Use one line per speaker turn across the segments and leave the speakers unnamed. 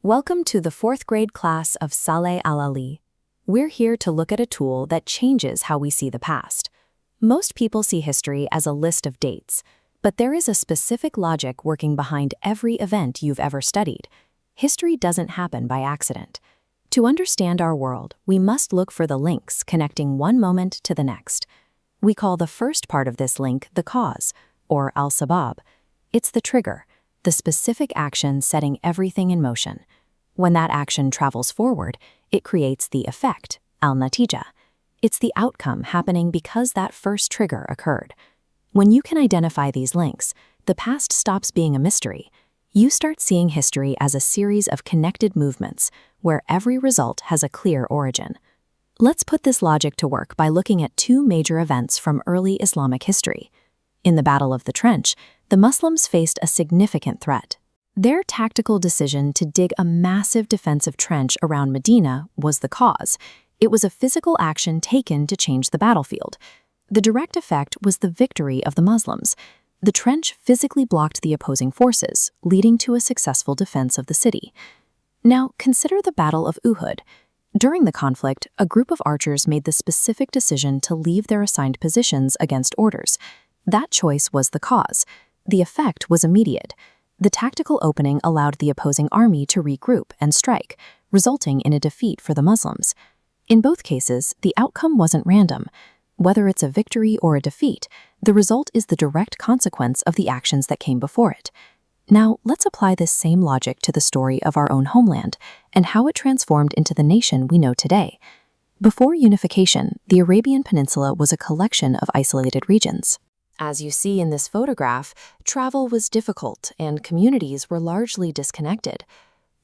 Welcome to the fourth grade class of Saleh Al-Ali. We're here to look at a tool that changes how we see the past. Most people see history as a list of dates, but there is a specific logic working behind every event you've ever studied. History doesn't happen by accident. To understand our world, we must look for the links connecting one moment to the next. We call the first part of this link the cause, or al-sabab. It's the trigger, the specific action setting everything in motion. When that action travels forward, it creates the effect, al-natija. It's the outcome happening because that first trigger occurred. When you can identify these links, the past stops being a mystery. You start seeing history as a series of connected movements, where every result has a clear origin. Let's put this logic to work by looking at two major events from early Islamic history. In the Battle of the Trench, the Muslims faced a significant threat. Their tactical decision to dig a massive defensive trench around Medina was the cause. It was a physical action taken to change the battlefield. The direct effect was the victory of the Muslims. The trench physically blocked the opposing forces, leading to a successful defense of the city. Now, consider the Battle of Uhud. During the conflict, a group of archers made the specific decision to leave their assigned positions against orders. That choice was the cause. The effect was immediate. The tactical opening allowed the opposing army to regroup and strike, resulting in a defeat for the Muslims. In both cases, the outcome wasn't random. Whether it's a victory or a defeat, the result is the direct consequence of the actions that came before it. Now, let's apply this same logic to the story of our own homeland and how it transformed into the nation we know today. Before unification, the Arabian Peninsula was a collection of isolated regions. As you see in this photograph, travel was difficult and communities were largely disconnected.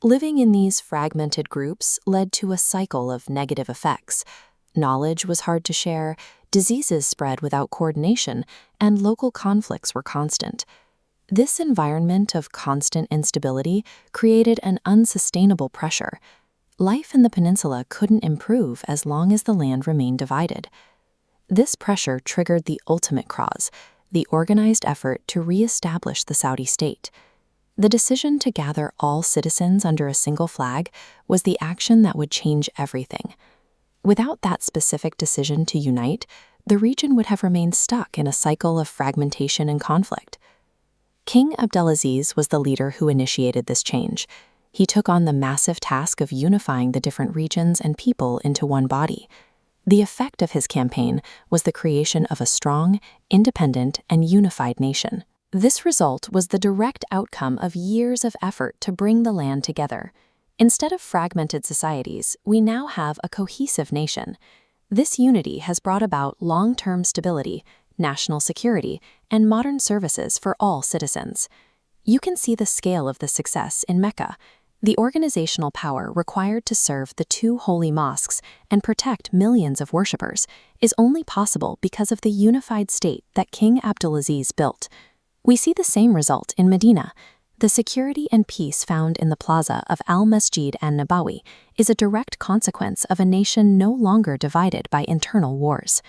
Living in these fragmented groups led to a cycle of negative effects. Knowledge was hard to share, diseases spread without coordination, and local conflicts were constant. This environment of constant instability created an unsustainable pressure. Life in the peninsula couldn't improve as long as the land remained divided. This pressure triggered the ultimate cause, the organized effort to re-establish the Saudi state. The decision to gather all citizens under a single flag was the action that would change everything. Without that specific decision to unite, the region would have remained stuck in a cycle of fragmentation and conflict. King Abdulaziz was the leader who initiated this change. He took on the massive task of unifying the different regions and people into one body. The effect of his campaign was the creation of a strong, independent, and unified nation. This result was the direct outcome of years of effort to bring the land together. Instead of fragmented societies, we now have a cohesive nation. This unity has brought about long-term stability, national security, and modern services for all citizens. You can see the scale of the success in Mecca. The organizational power required to serve the two holy mosques and protect millions of worshippers is only possible because of the unified state that King Abdulaziz built. We see the same result in Medina. The security and peace found in the plaza of Al-Masjid an-Nabawi is a direct consequence of a nation no longer divided by internal wars.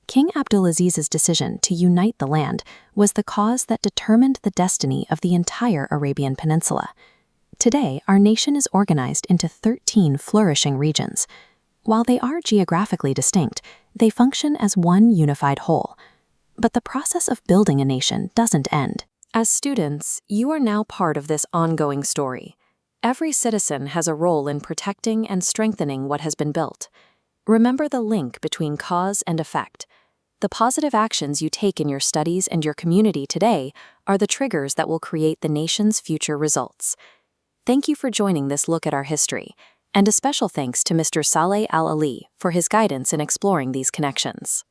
King Abdulaziz's decision to unite the land was the cause that determined the destiny of the entire Arabian Peninsula. Today, our nation is organized into 13 flourishing regions. While they are geographically distinct, they function as one unified whole. But the process of building a nation doesn't end. As students, you are now part of this ongoing story. Every citizen has a role in protecting and strengthening what has been built. Remember the link between cause and effect. The positive actions you take in your studies and your community today are the triggers that will create the nation's future results. Thank you for joining this look at our history, and a special thanks to Mr. Saleh Al-Ali for his guidance in exploring these connections.